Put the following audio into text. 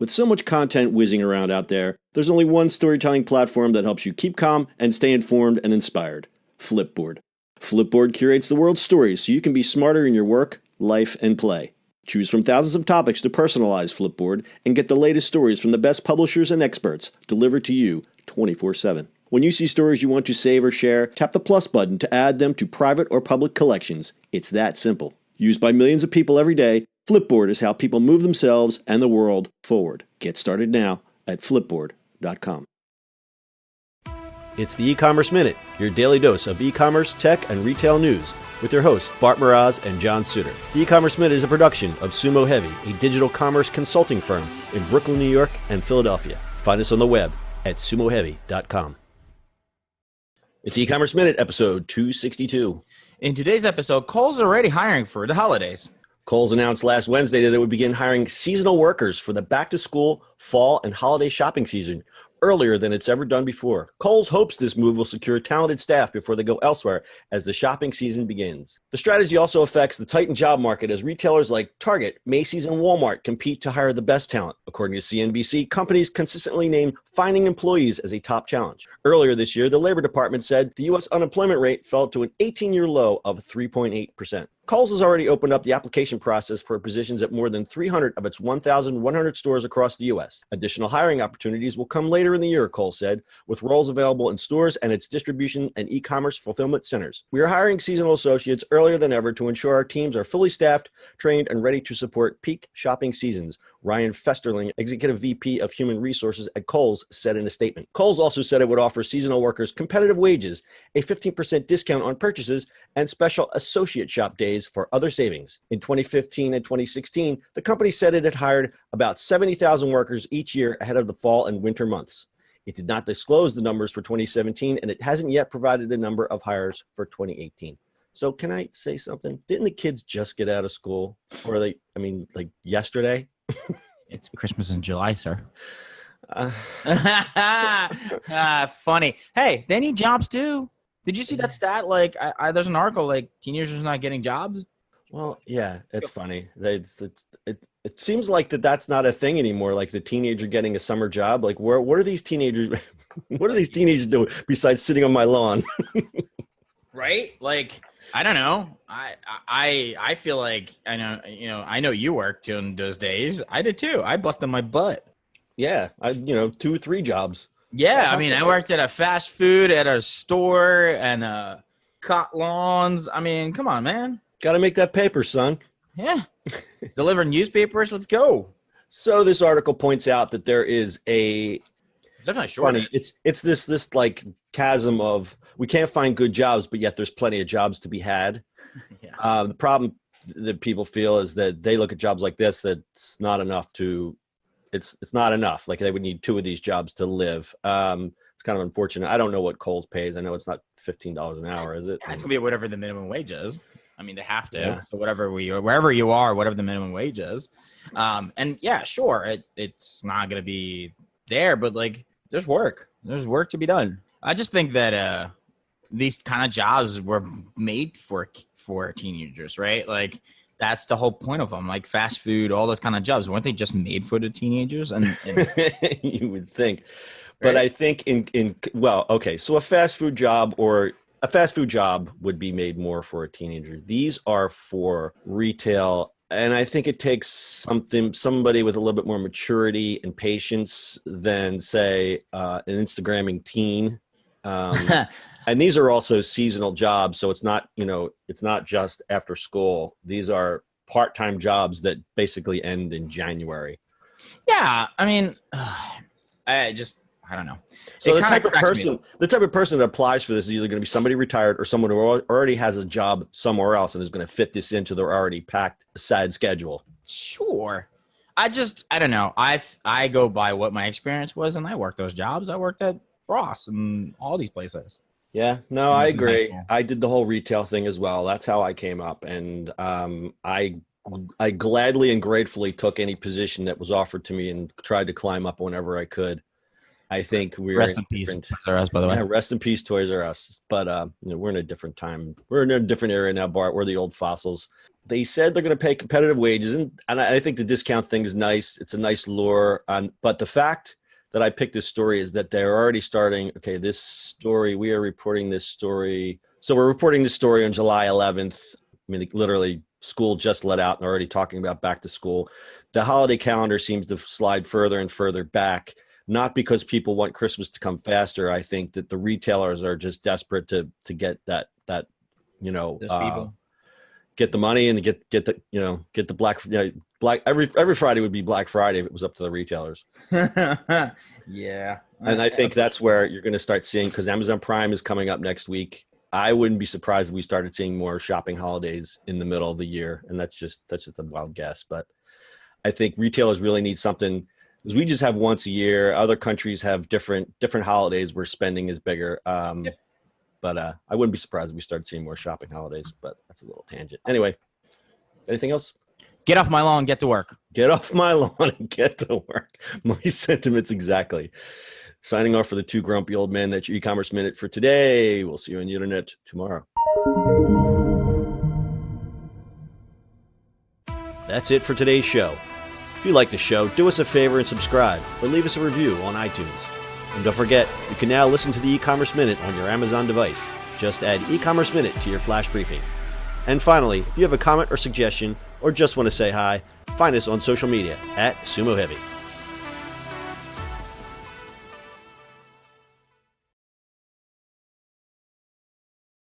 With so much content whizzing around out there, there's only one storytelling platform that helps you keep calm and stay informed and inspired: Flipboard. Flipboard curates the world's stories so you can be smarter in your work, life, and play. Choose from thousands of topics to personalize Flipboard and get the latest stories from the best publishers and experts delivered to you 24/7. When you see stories you want to save or share, tap the plus button to add them to private or public collections. It's that simple. Used by millions of people every day, Flipboard is how people move themselves and the world forward. Get started now at flipboard.com. It's the E-commerce Minute, your daily dose of e-commerce, tech, and retail news, with your hosts Bart Mraz and John Suter. The E-commerce Minute is a production of Sumo Heavy, a digital commerce consulting firm in Brooklyn, New York, and Philadelphia. Find us on the web at sumoheavy.com. It's E-commerce Minute, episode 262. In today's episode, Kohl's already hiring for the holidays. Kohl's announced last Wednesday that it would begin hiring seasonal workers for the back-to-school, fall, and holiday shopping season earlier than it's ever done before. Kohl's hopes this move will secure talented staff before they go elsewhere as the shopping season begins. The strategy also affects the tightened job market as retailers like Target, Macy's, and Walmart compete to hire the best talent. According to CNBC, companies consistently name finding employees as a top challenge. Earlier this year, the Labor Department said the U.S. unemployment rate fell to an 18-year low of 3.8%. Kohl's has already opened up the application process for positions at more than 300 of its 1,100 stores across the U.S. Additional hiring opportunities will come later in the year, Kohl said, with roles available in stores and its distribution and e-commerce fulfillment centers. We are hiring seasonal associates earlier than ever to ensure our teams are fully staffed, trained, and ready to support peak shopping seasons, Ryan Festerling, Executive VP of Human Resources at Kohl's, said in a statement. Kohl's also said it would offer seasonal workers competitive wages, a 15% discount on purchases, and special associate shop days for other savings. In 2015 and 2016, the company said it had hired about 70,000 workers each year ahead of the fall and winter months. It did not disclose the numbers for 2017, and it hasn't yet provided a number of hires for 2018. So can I say something? Didn't the kids just get out of school? Or like yesterday? It's Christmas in July, sir. Funny. Hey, they need jobs too. Did you see that stat? Like, there's an article like teenagers not getting jobs. Well, yeah, it's funny. It seems like that's not a thing anymore. Like the teenager getting a summer job. Like, what are these teenagers? What are these teenagers doing besides sitting on my lawn? Right? Like, I don't know. I feel like I know you worked in those days. I did too. I busted my butt. Yeah, 2 or 3 jobs. Yeah, I mean, I worked at a fast food, at a store, and cut lawns. I mean, come on, man. Got to make that paper, son. Yeah. Deliver newspapers. Let's go. So this article points out that there is It's definitely shortage. It's this like chasm of we can't find good jobs, but yet there's plenty of jobs to be had. Yeah. The problem that people feel is that they look at jobs like this, that's not enough to. It's not enough. Like they would need 2 of these jobs to live. It's kind of unfortunate. I don't know what Kohl's pays. I know it's not $15 an hour, is it? Yeah, it's gonna be whatever the minimum wage is. I mean, they have to. Yeah. So wherever you are, whatever the minimum wage is. And yeah, sure, it's not gonna be there, but like there's work. There's work to be done. I just think that these kind of jobs were made for teenagers, right? Like. That's the whole point of them, like fast food, all those kind of jobs. Weren't they just made for the teenagers? And you would think, but right? I think so a fast food job would be made more for a teenager. These are for retail, and I think it takes somebody with a little bit more maturity and patience than say an Instagramming teen. And these are also seasonal jobs, so it's not just after school. These are part-time jobs that basically end in January. Yeah, I mean, I don't know. So the type of person that applies for this is either going to be somebody retired or someone who already has a job somewhere else and is going to fit this into their already packed, sad schedule. Sure. I don't know. I go by what my experience was, and I worked those jobs. I worked at Ross and all these places. Yeah, no, I agree. I did the whole retail thing as well. That's how I came up. And I gladly and gratefully took any position that was offered to me and tried to climb up whenever I could. I think we're rest in peace, Toys R Us, by the way. Yeah, rest in peace, Toys R Us. But we're in a different time. We're in a different era now, Bart. We're the old fossils. They said they're going to pay competitive wages, and I think the discount thing is nice. It's a nice lure. But the fact that I picked this story is that they're already starting. Okay, this story, we are reporting this story. So we're reporting this story on July 11th. I mean, literally, school just let out and they're already talking about back to school. The holiday calendar seems to slide further and further back, not because people want Christmas to come faster. I think that the retailers are just desperate to get that People. get the money and get the black every Friday would be Black Friday if it was up to the retailers. Yeah. And I think that's where you're going to start seeing, because Amazon Prime is coming up next week. I wouldn't be surprised if we started seeing more shopping holidays in the middle of the year. And that's just a wild guess. But I think retailers really need something, because we just have once a year. Other countries have different holidays where spending is bigger. Yep. But I wouldn't be surprised if we started seeing more shopping holidays, but that's a little tangent. Anyway, anything else? Get off my lawn, get to work. Get off my lawn and get to work. My sentiments exactly. Signing off for the two grumpy old men. That's your e-commerce minute for today. We'll see you on the internet tomorrow. That's it for today's show. If you like the show, do us a favor and subscribe, or leave us a review on iTunes. And don't forget, you can now listen to the e-commerce minute on your Amazon device. Just add e-commerce minute to your flash briefing. And finally, if you have a comment or suggestion, or just want to say hi, find us on social media @SumoHeavy.